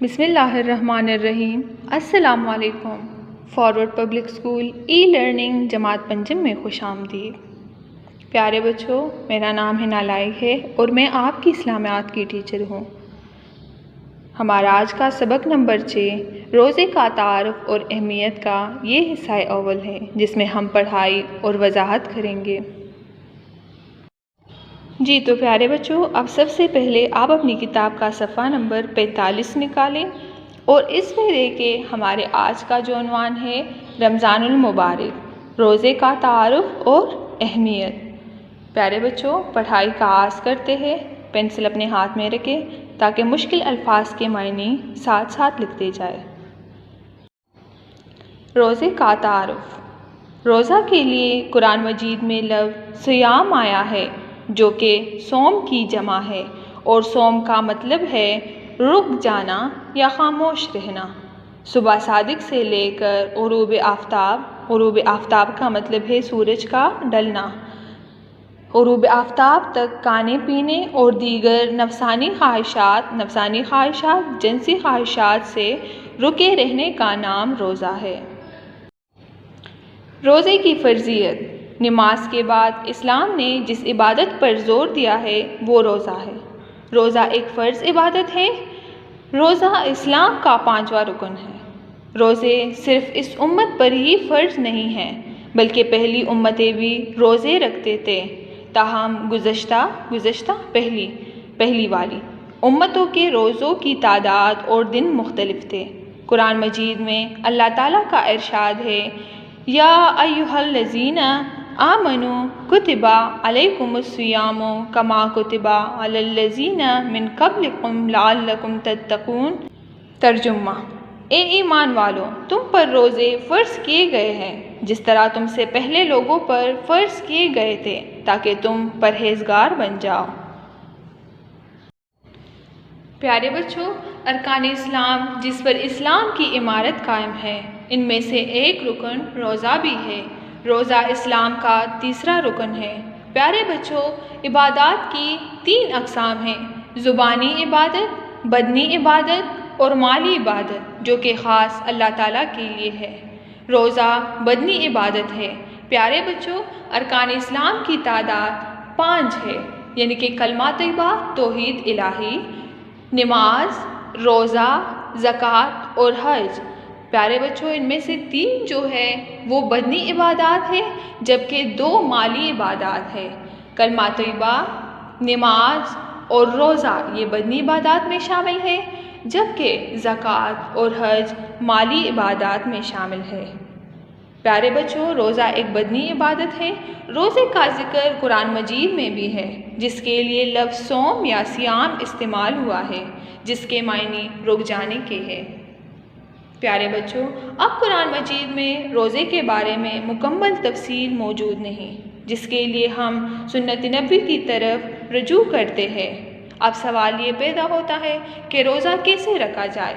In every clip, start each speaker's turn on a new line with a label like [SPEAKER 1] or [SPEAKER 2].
[SPEAKER 1] بسم اللہ الرحمن الرحیم۔ السلام علیکم۔ Forward public school e learning جماعت پنجم میں خوش آمدید۔ پیارے بچوں، میرا نام ہے نالائق ہے اور میں آپ کی اسلامیات کی ٹیچر ہوں۔ ہمارا آج کا سبق نمبر 6 روزے کا تعارف اور اہمیت کا یہ حصہ اول ہے، جس میں ہم پڑھائی اور وضاحت کریں گے۔ جی تو پیارے بچوں، اب سب سے پہلے آپ اپنی کتاب کا صفحہ نمبر 45 نکالیں اور اس میں دیکھیں ہمارے آج کا جو عنوان ہے رمضان المبارک، روزے کا تعارف اور اہمیت۔ پیارے بچوں، پڑھائی کا آغاز کرتے ہیں۔ پینسل اپنے ہاتھ میں رکھیں تاکہ مشکل الفاظ کے معنی ساتھ ساتھ لکھتے جائے۔ روزے کا تعارف۔ روزہ کے لیے قرآن مجید میں لفظ صیام آیا ہے، جو کہ صوم کی جمع ہے، اور صوم کا مطلب ہے رک جانا یا خاموش رہنا۔ صبح صادق سے لے کر غروب آفتاب کا مطلب ہے سورج کا ڈھلنا، غروب آفتاب تک کھانے پینے اور دیگر نفسانی خواہشات جنسی خواہشات سے رکے رہنے کا نام روزہ ہے۔ روزے کی فرضیت۔ نماز کے بعد اسلام نے جس عبادت پر زور دیا ہے وہ روزہ ہے۔ روزہ ایک فرض عبادت ہے۔ روزہ اسلام کا 5واں رکن ہے۔ روزے صرف اس امت پر ہی فرض نہیں ہیں، بلکہ پہلی امتیں بھی روزے رکھتے تھے، تاہم گزشتہ پہلی والی امتوں کے روزوں کی تعداد اور دن مختلف تھے۔ قرآن مجید میں اللہ تعالیٰ کا ارشاد ہے، یا ایھا الذین آمنوا کتب علیکم الصیام کما کتب علی الذین من قبلکم لعلکم تتقون۔ ترجمہ: اے ایمان والو، تم پر روزے فرض کیے گئے ہیں جس طرح تم سے پہلے لوگوں پر فرض کیے گئے تھے، تاکہ تم پرہیزگار بن جاؤ۔ پیارے بچوں، ارکان اسلام جس پر اسلام کی عمارت قائم ہے، ان میں سے ایک رکن روزہ بھی ہے۔ روزہ اسلام کا تیسرا رکن ہے۔ پیارے بچوں، عبادات کی 3 اقسام ہیں: زبانی عبادت، بدنی عبادت اور مالی عبادت، جو کہ خاص اللہ تعالیٰ کے لیے ہے۔ روزہ بدنی عبادت ہے۔ پیارے بچوں، ارکان اسلام کی تعداد 5 ہے، یعنی کہ کلمہ طیبہ، توحید الہی، نماز، روزہ، زکوٰۃ اور حج۔ پیارے بچوں، ان میں سے 3 جو ہے وہ بدنی عبادات ہے، جبکہ 2 مالی عبادات ہے۔ کلمہ طیبہ، نماز اور روزہ یہ بدنی عبادات میں شامل ہے، جبکہ زکوٰۃ اور حج مالی عبادات میں شامل ہے۔ پیارے بچوں، روزہ ایک بدنی عبادت ہے۔ روزے کا ذکر قرآن مجید میں بھی ہے، جس کے لیے لفظ صوم یا صیام استعمال ہوا ہے، جس کے معنی رک جانے کے ہے۔ پیارے بچوں، اب قرآن مجید میں روزے کے بارے میں مکمل تفصیل موجود نہیں، جس کے لیے ہم سنت نبوی کی طرف رجوع کرتے ہیں۔ اب سوال یہ پیدا ہوتا ہے کہ روزہ کیسے رکھا جائے؟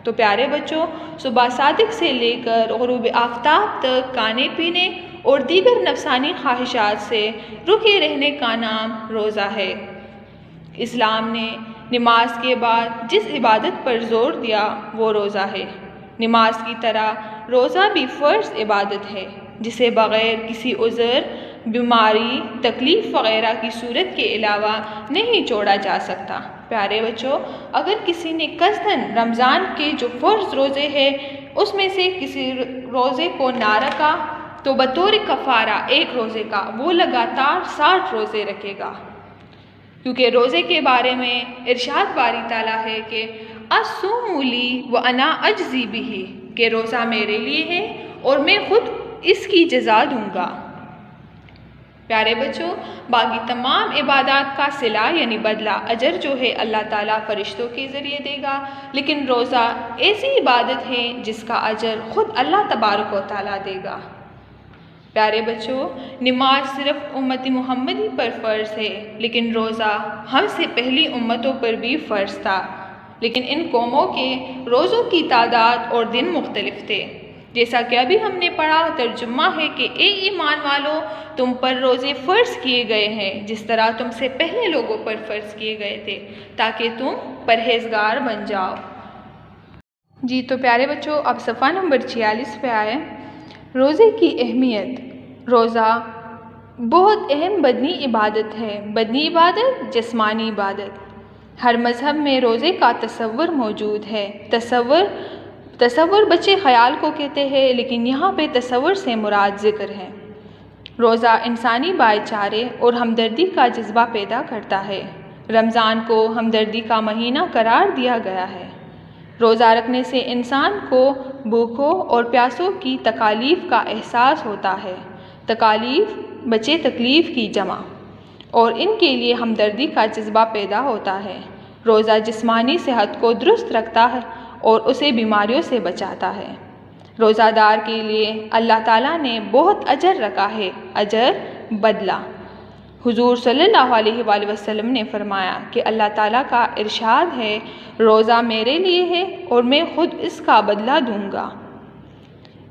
[SPEAKER 1] تو پیارے بچوں، صبح صادق سے لے کر غروب آفتاب تک کھانے پینے اور دیگر نفسانی خواہشات سے رکے رہنے کا نام روزہ ہے۔ اسلام نے نماز کے بعد جس عبادت پر زور دیا وہ روزہ ہے۔ نماز کی طرح روزہ بھی فرض عبادت ہے، جسے بغیر کسی عذر، بیماری، تکلیف وغیرہ کی صورت کے علاوہ نہیں چھوڑا جا سکتا۔ پیارے بچوں، اگر کسی نے قصداً رمضان کے جو فرض روزے ہیں اس میں سے کسی روزے کو نہ رکھا تو بطور کفارہ ایک روزے کا وہ لگاتار 60 روزے رکھے گا، کیونکہ روزے کے بارے میں ارشاد باری تعالیٰ ہے کہ الصوم لی وانا اجزی بہ، کہ روزہ میرے لیے ہے اور میں خود اس کی جزا دوں گا۔ پیارے بچوں، باقی تمام عبادات کا صلہ یعنی بدلہ اجر جو ہے اللہ تعالیٰ فرشتوں کے ذریعے دے گا، لیکن روزہ ایسی عبادت ہے جس کا اجر خود اللہ تبارک و تعالیٰ دے گا۔ پیارے بچوں، نماز صرف امت محمدی پر فرض ہے، لیکن روزہ ہم سے پہلی امتوں پر بھی فرض تھا، لیکن ان قوموں کے روزوں کی تعداد اور دن مختلف تھے۔ جیسا کہ ابھی ہم نے پڑھا، ترجمہ ہے کہ اے ایمان والو، تم پر روزے فرض کیے گئے ہیں جس طرح تم سے پہلے لوگوں پر فرض کیے گئے تھے، تاکہ تم پرہیزگار بن جاؤ۔ جی تو پیارے بچوں، اب صفحہ نمبر 46 پہ آئے۔ روزے کی اہمیت۔ روزہ بہت اہم بدنی عبادت ہے۔ بدنی عبادت، جسمانی عبادت۔ ہر مذہب میں روزے کا تصور موجود ہے۔ تصور بچے خیال کو کہتے ہیں، لیکن یہاں پہ تصور سے مراد ذکر ہے۔ روزہ انسانی بھائی چارے اور ہمدردی کا جذبہ پیدا کرتا ہے۔ رمضان کو ہمدردی کا مہینہ قرار دیا گیا ہے۔ روزہ رکھنے سے انسان کو بھوکوں اور پیاسوں کی تکالیف کا احساس ہوتا ہے۔ تکالیف بچے تکلیف کی جمع، اور ان کے لیے ہمدردی کا جذبہ پیدا ہوتا ہے۔ روزہ جسمانی صحت کو درست رکھتا ہے اور اسے بیماریوں سے بچاتا ہے۔ روزہ دار کے لیے اللہ تعالیٰ نے بہت اجر رکھا ہے۔ اجر، بدلہ۔ حضور صلی اللہ علیہ وآلہ وسلم نے فرمایا کہ اللہ تعالیٰ کا ارشاد ہے، روزہ میرے لیے ہے اور میں خود اس کا بدلہ دوں گا۔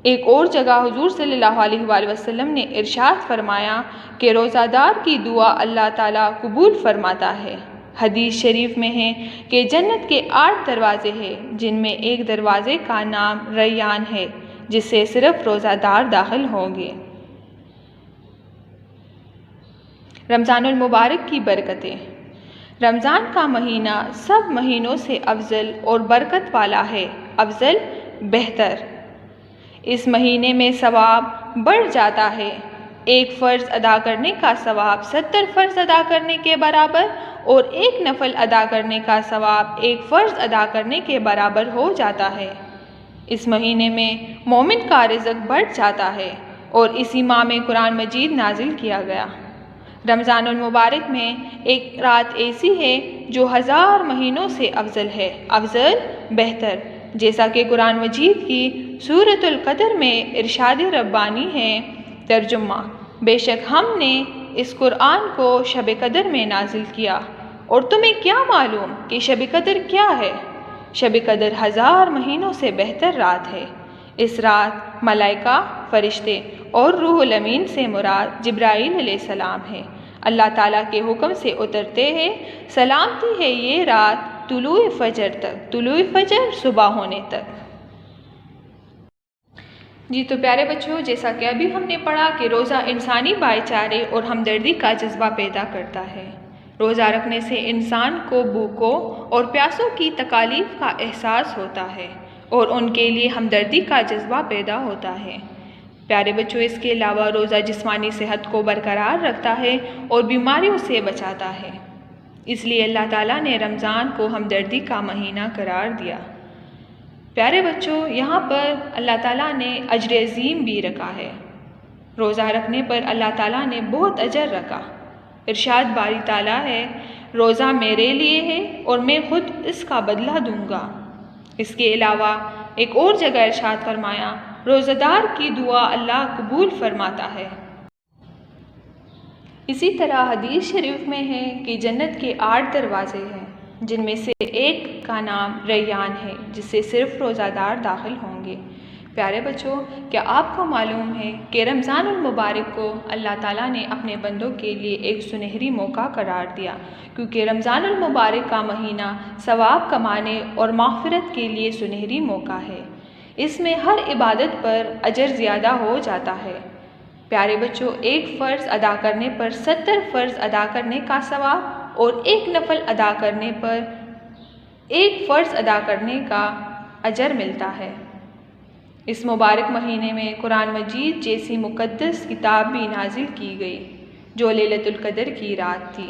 [SPEAKER 1] ایک اور جگہ حضور صلی اللہ علیہ وآلہ وسلم نے ارشاد فرمایا کہ روزہ دار کی دعا اللہ تعالیٰ قبول فرماتا ہے۔ حدیث شریف میں ہے کہ جنت کے 8 دروازے ہیں، جن میں ایک دروازے کا نام ریان ہے، جس سے صرف روزہ دار داخل ہوں گے۔ رمضان المبارک کی برکتیں۔ رمضان کا مہینہ سب مہینوں سے افضل اور برکت والا ہے۔ افضل، بہتر۔ اس مہینے میں ثواب بڑھ جاتا ہے۔ ایک فرض ادا کرنے کا ثواب 70 فرض ادا کرنے کے برابر، اور ایک نفل ادا کرنے کا ثواب ایک فرض ادا کرنے کے برابر ہو جاتا ہے۔ اس مہینے میں مومن کا رزق بڑھ جاتا ہے، اور اسی ماہ میں قرآن مجید نازل کیا گیا۔ رمضان المبارک میں ایک رات ایسی ہے جو 1000 مہینوں سے افضل ہے۔ افضل، بہتر، جیسا کہ قرآن مجید کی سورۃ القدر میں ارشاد ربانی ہے۔ ترجمہ: بے شک ہم نے اس قرآن کو شب قدر میں نازل کیا، اور تمہیں کیا معلوم کہ شب قدر کیا ہے؟ شب قدر 1000 مہینوں سے بہتر رات ہے۔ اس رات ملائکہ، فرشتے اور روح الامین سے مراد جبرائیل علیہ السلام ہے۔ اللہ تعالیٰ کے حکم سے اترتے ہیں۔ سلامتی ہے یہ رات طلوع فجر تک، طلوع فجر صبح ہونے تک۔ جی تو پیارے بچوں، جیسا کہ ابھی ہم نے پڑھا کہ روزہ انسانی بھائی چارے اور ہمدردی کا جذبہ پیدا کرتا ہے۔ روزہ رکھنے سے انسان کو بھوکوں اور پیاسوں کی تکالیف کا احساس ہوتا ہے، اور ان کے لیے ہمدردی کا جذبہ پیدا ہوتا ہے۔ پیارے بچوں، اس کے علاوہ روزہ جسمانی صحت کو برقرار رکھتا ہے اور بیماریوں سے بچاتا ہے۔ اس لیے اللہ تعالیٰ نے رمضان کو ہمدردی کا مہینہ قرار دیا۔ پیارے بچوں، یہاں پر اللہ تعالیٰ نے اجر عظیم بھی رکھا ہے۔ روزہ رکھنے پر اللہ تعالیٰ نے بہت اجر رکھا۔ ارشاد باری تعالیٰ ہے، روزہ میرے لیے ہے اور میں خود اس کا بدلہ دوں گا۔ اس کے علاوہ ایک اور جگہ ارشاد فرمایا، روزہ دار کی دعا اللہ قبول فرماتا ہے۔ اسی طرح حدیث شریف میں ہے کہ جنت کے 8 دروازے ہیں، جن میں سے ایک کا نام ریان ہے، جس سے صرف روزہ دار داخل ہوں گے۔ پیارے بچوں، کیا آپ کو معلوم ہے کہ رمضان المبارک کو اللہ تعالیٰ نے اپنے بندوں کے لیے ایک سنہری موقع قرار دیا، کیونکہ رمضان المبارک کا مہینہ ثواب کمانے اور مغفرت کے لیے سنہری موقع ہے۔ اس میں ہر عبادت پر اجر زیادہ ہو جاتا ہے۔ پیارے بچوں، ایک فرض ادا کرنے پر 70 فرض ادا کرنے کا ثواب، اور ایک نفل ادا کرنے پر ایک فرض ادا کرنے کا اجر ملتا ہے۔ اس مبارک مہینے میں قرآن مجید جیسی مقدس کتاب بھی نازل کی گئی، جو لیلۃ القدر کی رات تھی۔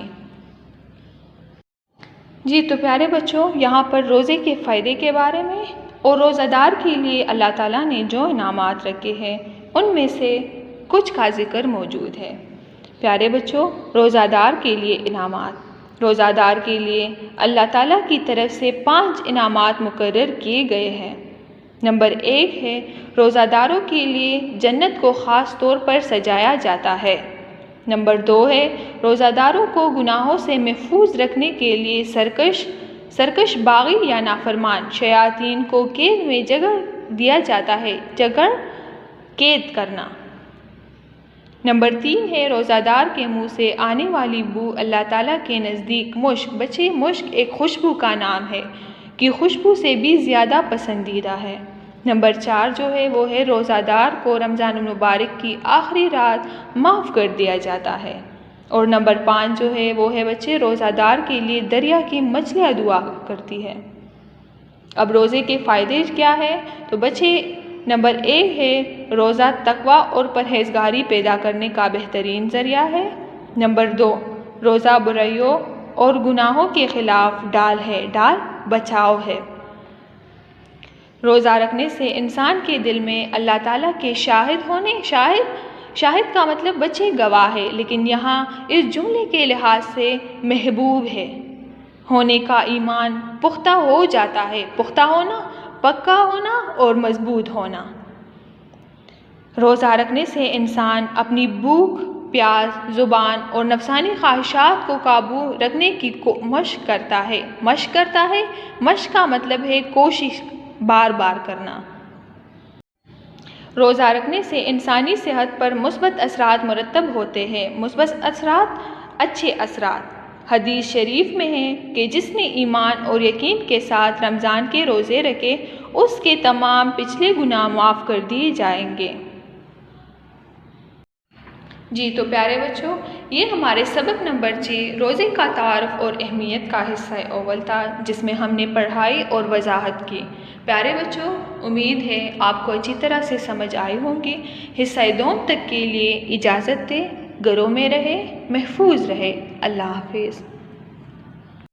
[SPEAKER 1] جی تو پیارے بچوں، یہاں پر روزے کے فائدے کے بارے میں اور روزہ دار کے لیے اللہ تعالیٰ نے جو انعامات رکھے ہیں، ان میں سے کچھ کا ذکر موجود ہے۔ پیارے بچوں، روزہ دار کے لیے انعامات۔ روزہ دار کے لیے اللہ تعالیٰ کی طرف سے 5 انعامات مقرر کیے گئے ہیں۔ نمبر 1 ہے، روزہ داروں کے لیے جنت کو خاص طور پر سجایا جاتا ہے۔ نمبر 2 ہے، روزہ داروں کو گناہوں سے محفوظ رکھنے کے لیے سرکش باغی یا نافرمان شیاطین کو قید میں جگہ دیا جاتا ہے، جگہ قید کرنا۔ نمبر 3 ہے، روزہ دار کے منہ سے آنے والی بو اللہ تعالیٰ کے نزدیک مشک، بچے مشک ایک خوشبو کا نام ہے، کی خوشبو سے بھی زیادہ پسندیدہ ہے۔ نمبر 4 جو ہے وہ ہے روزہ دار کو رمضان المبارک کی آخری رات معاف کر دیا جاتا ہے۔ اور نمبر 5 جو ہے وہ ہے بچے روزہ دار کے لیے دریا کی مچھلیاں دعا کرتی ہے۔ اب روزے کے فائدے کیا ہے؟ تو بچے نمبر 1 ہے روزہ تقویٰ اور پرہیزگاری پیدا کرنے کا بہترین ذریعہ ہے۔ نمبر 2 روزہ برائیوں اور گناہوں کے خلاف ڈال ہے، ڈال بچاؤ ہے۔ روزہ رکھنے سے انسان کے دل میں اللہ تعالیٰ کے شاہد کا مطلب بچے گواہ ہے، لیکن یہاں اس جملے کے لحاظ سے محبوب ہے ہونے کا ایمان پختہ ہو جاتا ہے، پختہ ہونا، پکا ہونا اور مضبوط ہونا۔ روزہ رکھنے سے انسان اپنی بھوک، پیاس، زبان اور نفسانی خواہشات کو قابو رکھنے کی مشق کرتا ہے۔ مشق کا مطلب ہے کوشش بار بار کرنا۔ روزہ رکھنے سے انسانی صحت پر مثبت اثرات مرتب ہوتے ہیں۔ مثبت اثرات، اچھے اثرات۔ حدیث شریف میں ہے کہ جس نے ایمان اور یقین کے ساتھ رمضان کے روزے رکھے اس کے تمام پچھلے گناہ معاف کر دیے جائیں گے۔ جی تو پیارے بچوں، یہ ہمارے سبق نمبر 6 روزے کا تعارف اور اہمیت کا حصہ اول تھا، جس میں ہم نے پڑھائی اور وضاحت کی۔ پیارے بچوں، امید ہے آپ کو اچھی طرح سے سمجھ آئی ہوں گی۔ حصہ دوم تک کے لیے اجازت دیں، گھروں میں رہے، محفوظ رہے۔ اللہ حافظ۔